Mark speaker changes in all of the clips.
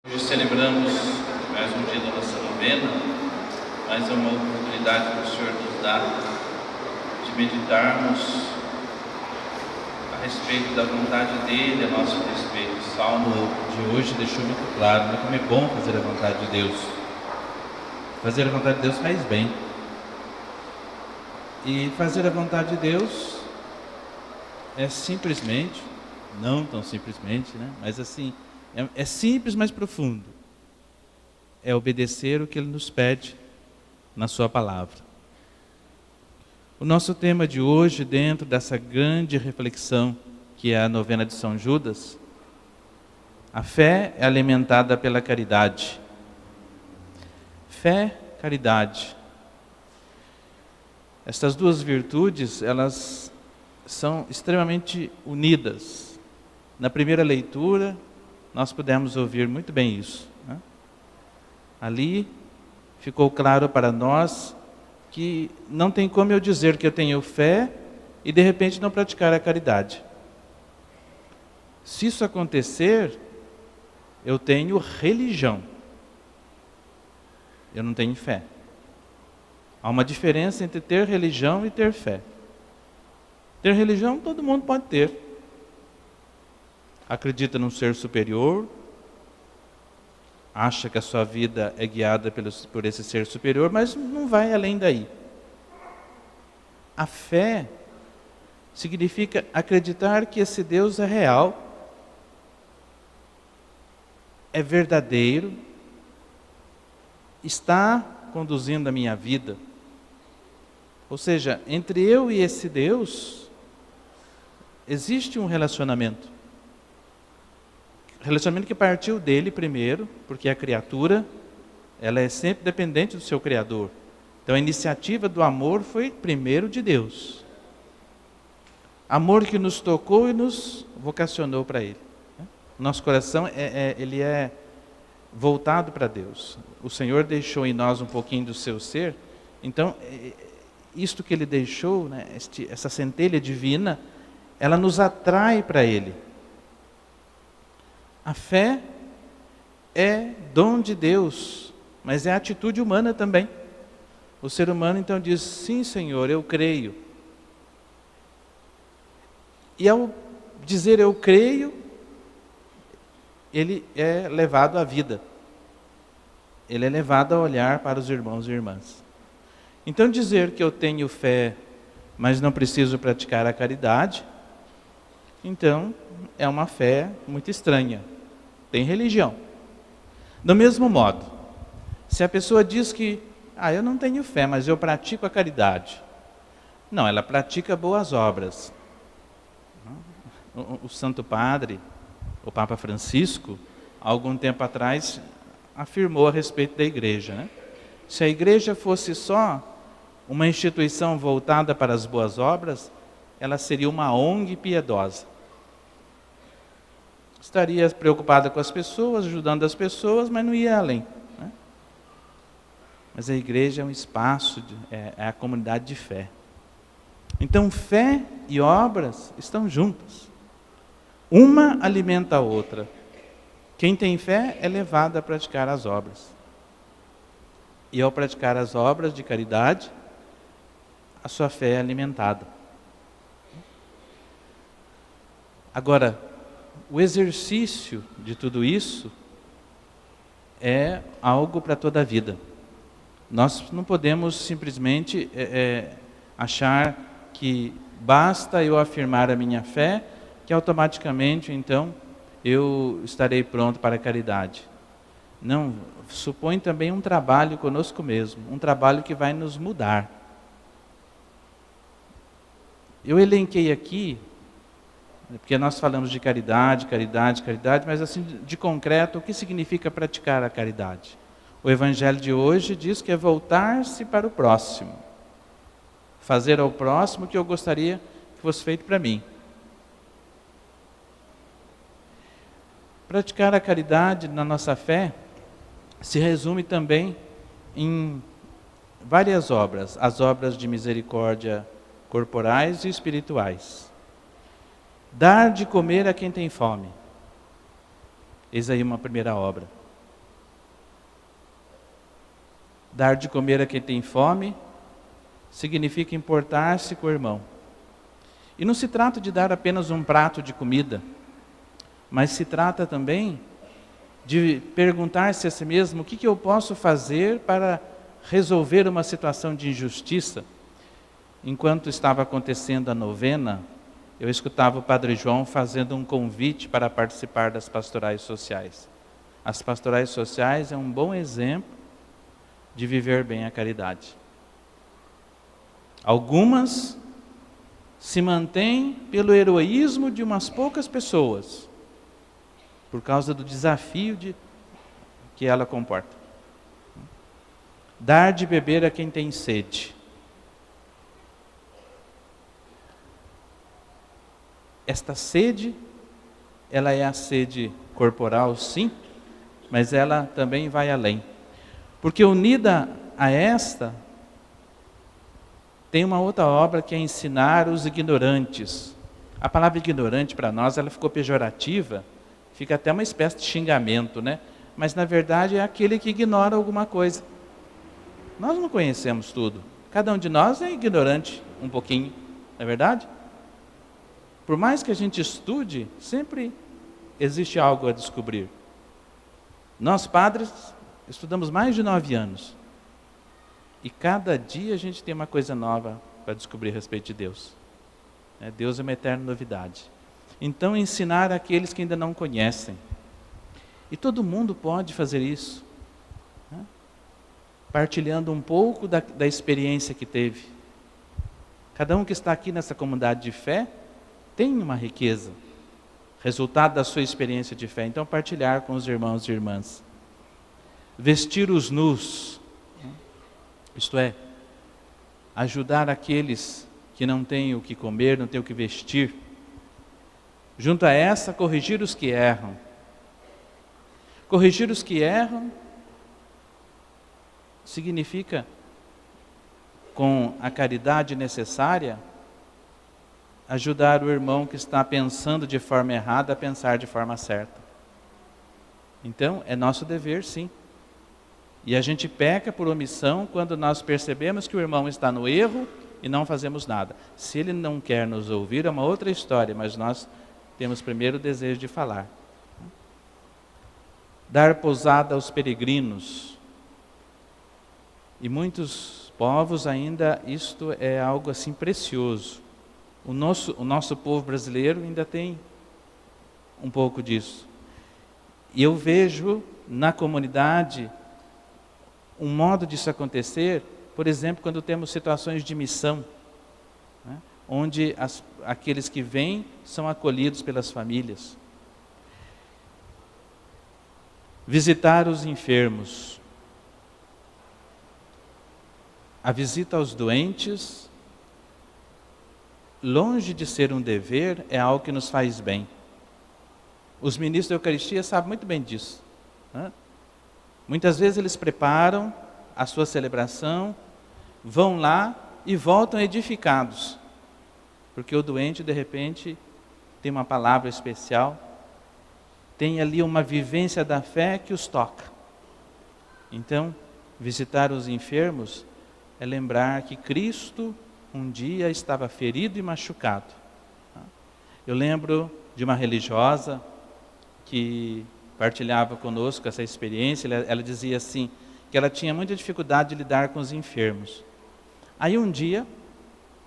Speaker 1: Hoje celebramos mais um dia da nossa novena, mais uma oportunidade que o Senhor nos dá de meditarmos a respeito da vontade dEle, a nosso respeito. O Salmo de hoje deixou muito claro, como é bom fazer a vontade de Deus. Fazer a vontade de Deus faz bem. E fazer a vontade de Deus é simplesmente, não tão simplesmente, né? Mas assim, é simples, mas profundo. É obedecer o que Ele nos pede na sua palavra. O nosso tema de hoje, dentro dessa grande reflexão que é a novena de São Judas, a fé é alimentada pela caridade. Fé, caridade. Estas duas virtudes, elas são extremamente unidas. Na primeira leitura, nós pudemos ouvir muito bem isso, né? Ali ficou claro para nós que não tem como eu dizer que eu tenho fé e de repente não praticar a caridade. Se isso acontecer, eu tenho religião. Eu não tenho fé. Há uma diferença entre ter religião e ter fé. Ter religião todo mundo pode ter. Acredita num ser superior, acha que a sua vida é guiada por esse ser superior, mas não vai além daí. A fé significa acreditar que esse Deus é real, é verdadeiro, está conduzindo a minha vida. Ou seja, entre eu e esse Deus, existe um relacionamento. Relacionamento que partiu dele primeiro, porque a criatura, ela é sempre dependente do seu Criador. Então a iniciativa do amor foi primeiro de Deus. Amor que nos tocou e nos vocacionou para Ele. Nosso coração, ele é voltado para Deus. O Senhor deixou em nós um pouquinho do seu ser, então isto que Ele deixou, né, essa centelha divina, ela nos atrai para Ele. A fé é dom de Deus, mas é atitude humana também. O ser humano então diz, sim Senhor, eu creio. E ao dizer eu creio, ele é levado à vida. Ele é levado a olhar para os irmãos e irmãs. Então dizer que eu tenho fé, mas não preciso praticar a caridade, então é uma fé muito estranha. Tem religião. Do mesmo modo, se a pessoa diz que eu não tenho fé, mas eu pratico a caridade. Não, ela pratica boas obras. O Santo Padre, o Papa Francisco, há algum tempo atrás, afirmou a respeito da igreja, né? Se a igreja fosse só uma instituição voltada para as boas obras, ela seria uma ONG piedosa. Estaria preocupada com as pessoas, ajudando as pessoas, mas não ia além, né? Mas a igreja é um espaço, é a comunidade de fé. Então fé e obras estão juntas. Uma alimenta a outra. Quem tem fé é levado a praticar as obras. E ao praticar as obras de caridade, a sua fé é alimentada. Agora, o exercício de tudo isso é algo para toda a vida. Nós não podemos simplesmente achar que basta eu afirmar a minha fé, que automaticamente, então, eu estarei pronto para a caridade. Não, supõe também um trabalho conosco mesmo, um trabalho que vai nos mudar. Eu elenquei aqui, porque nós falamos de caridade, caridade, caridade, mas assim, de concreto, o que significa praticar a caridade? O Evangelho de hoje diz que é voltar-se para o próximo. Fazer ao próximo o que eu gostaria que fosse feito para mim. Praticar a caridade na nossa fé se resume também em várias obras. As obras de misericórdia corporais e espirituais. Dar de comer a quem tem fome. Eis aí uma primeira obra. Dar de comer a quem tem fome significa importar-se com o irmão. E não se trata de dar apenas um prato de comida, mas se trata também de perguntar-se a si mesmo: o que eu posso fazer para resolver uma situação de injustiça? Enquanto estava acontecendo a novena, eu escutava o Padre João fazendo um convite para participar das pastorais sociais. As pastorais sociais é um bom exemplo de viver bem a caridade. Algumas se mantêm pelo heroísmo de umas poucas pessoas, por causa do desafio que ela comporta. Dar de beber a quem tem sede. Esta sede, ela é a sede corporal, sim, mas ela também vai além. Porque unida a esta, tem uma outra obra que é ensinar os ignorantes. A palavra ignorante para nós, ela ficou pejorativa, fica até uma espécie de xingamento, né? Mas na verdade é aquele que ignora alguma coisa. Nós não conhecemos tudo. Cada um de nós é ignorante um pouquinho, não é verdade? Por mais que a gente estude, sempre existe algo a descobrir. Nós padres estudamos mais de 9 anos. E cada dia a gente tem uma coisa nova para descobrir a respeito de Deus. Deus é uma eterna novidade. Então ensinar aqueles que ainda não conhecem. E todo mundo pode fazer isso. Partilhando um pouco da experiência que teve. Cada um que está aqui nessa comunidade de fé tem uma riqueza, resultado da sua experiência de fé. Então partilhar com os irmãos e irmãs. Vestir os nus, isto é, ajudar aqueles que não têm o que comer, não têm o que vestir. Junto a essa, corrigir os que erram. Corrigir os que erram significa, com a caridade necessária, ajudar o irmão que está pensando de forma errada a pensar de forma certa. Então, é nosso dever, sim. E a gente peca por omissão quando nós percebemos que o irmão está no erro e não fazemos nada. Se ele não quer nos ouvir, é uma outra história, mas nós temos primeiro o desejo de falar. Dar pousada aos peregrinos. E muitos povos ainda isto é algo assim precioso. O nosso povo brasileiro ainda tem um pouco disso. E eu vejo na comunidade um modo disso acontecer, por exemplo, quando temos situações de missão, né, onde aqueles que vêm são acolhidos pelas famílias. Visitar os enfermos. A visita aos doentes, longe de ser um dever, é algo que nos faz bem. Os ministros da Eucaristia sabem muito bem disso. Muitas vezes eles preparam a sua celebração, vão lá e voltam edificados. Porque o doente, de repente, tem uma palavra especial, tem ali uma vivência da fé que os toca. Então, visitar os enfermos é lembrar que Cristo um dia estava ferido e machucado. Eu lembro de uma religiosa que partilhava conosco essa experiência. Ela dizia assim, que ela tinha muita dificuldade de lidar com os enfermos. Aí um dia,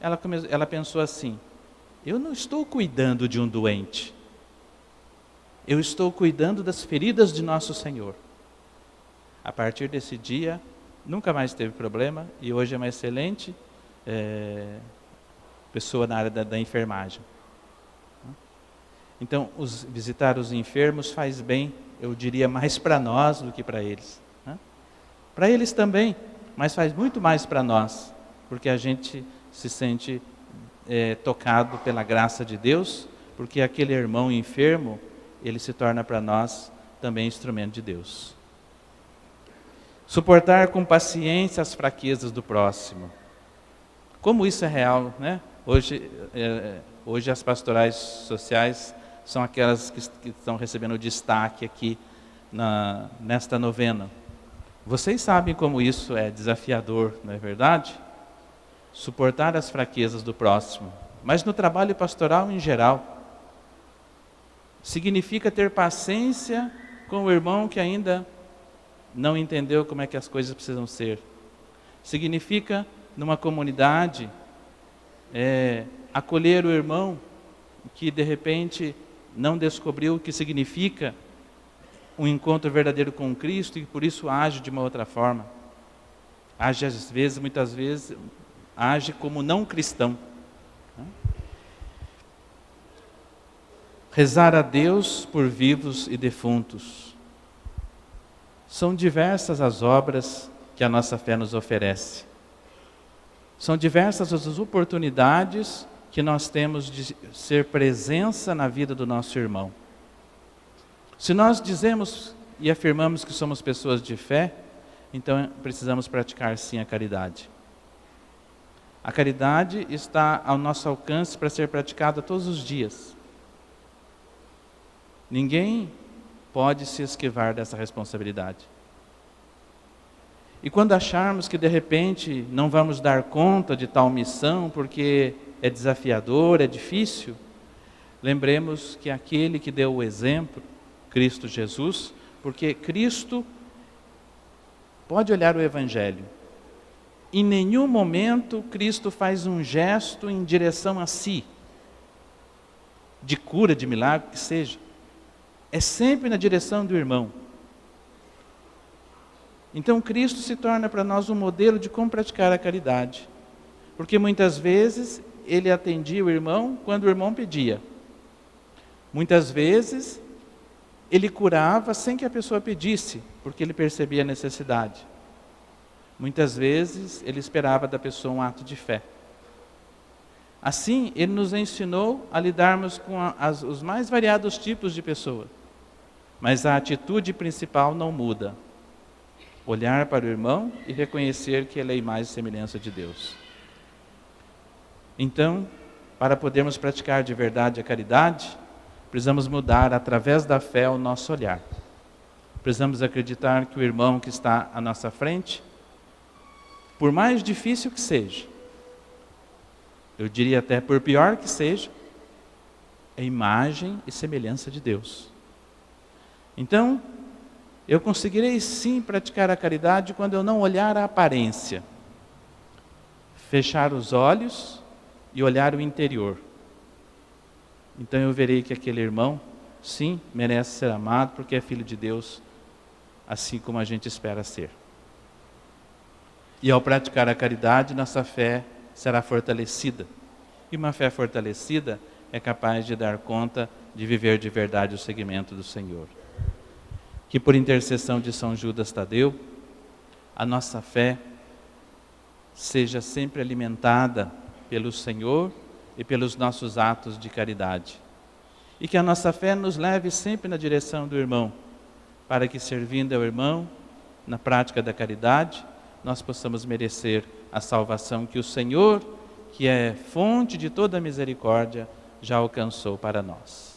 Speaker 1: ela pensou assim, eu não estou cuidando de um doente, eu estou cuidando das feridas de nosso Senhor. A partir desse dia, nunca mais teve problema, e hoje é uma excelente pessoa na área da enfermagem. Então, visitar os enfermos faz bem, eu diria, mais para nós do que para eles. Para eles também, mas faz muito mais para nós, porque a gente se sente tocado pela graça de Deus, porque aquele irmão enfermo, ele se torna para nós também instrumento de Deus. Suportar com paciência as fraquezas do próximo. Como isso é real, né? Hoje as pastorais sociais são aquelas que estão recebendo destaque aqui nesta novena. Vocês sabem como isso é desafiador, não é verdade? Suportar as fraquezas do próximo. Mas no trabalho pastoral em geral, significa ter paciência com o irmão que ainda não entendeu como é que as coisas precisam ser. Significa, numa comunidade, acolher o irmão que de repente não descobriu o que significa um encontro verdadeiro com Cristo e por isso age de uma outra forma. Age às vezes, muitas vezes, age como não cristão. Rezar a Deus por vivos e defuntos. São diversas as obras que a nossa fé nos oferece. São diversas as oportunidades que nós temos de ser presença na vida do nosso irmão. Se nós dizemos e afirmamos que somos pessoas de fé, então precisamos praticar sim a caridade. A caridade está ao nosso alcance para ser praticada todos os dias. Ninguém pode se esquivar dessa responsabilidade. E quando acharmos que de repente não vamos dar conta de tal missão porque é desafiador, é difícil, lembremos que aquele que deu o exemplo, Cristo Jesus, porque Cristo pode olhar o Evangelho. Em nenhum momento Cristo faz um gesto em direção a si, de cura, de milagre, que seja. É sempre na direção do irmão. Então Cristo se torna para nós um modelo de como praticar a caridade. Porque muitas vezes Ele atendia o irmão quando o irmão pedia. Muitas vezes Ele curava sem que a pessoa pedisse, porque Ele percebia a necessidade. Muitas vezes Ele esperava da pessoa um ato de fé. Assim, Ele nos ensinou a lidarmos com os mais variados tipos de pessoas. Mas a atitude principal não muda. Olhar para o irmão e reconhecer que ele é a imagem e semelhança de Deus. Então, para podermos praticar de verdade a caridade, precisamos mudar através da fé o nosso olhar. Precisamos acreditar que o irmão que está à nossa frente, por mais difícil que seja, eu diria até por pior que seja, é imagem e semelhança de Deus. Então, eu conseguirei sim praticar a caridade quando eu não olhar a aparência. Fechar os olhos e olhar o interior. Então eu verei que aquele irmão, sim, merece ser amado porque é filho de Deus, assim como a gente espera ser. E ao praticar a caridade, nossa fé será fortalecida. E uma fé fortalecida é capaz de dar conta de viver de verdade o seguimento do Senhor. Que por intercessão de São Judas Tadeu, a nossa fé seja sempre alimentada pelo Senhor e pelos nossos atos de caridade. E que a nossa fé nos leve sempre na direção do irmão, para que servindo ao irmão, na prática da caridade, nós possamos merecer a salvação que o Senhor, que é fonte de toda a misericórdia, já alcançou para nós.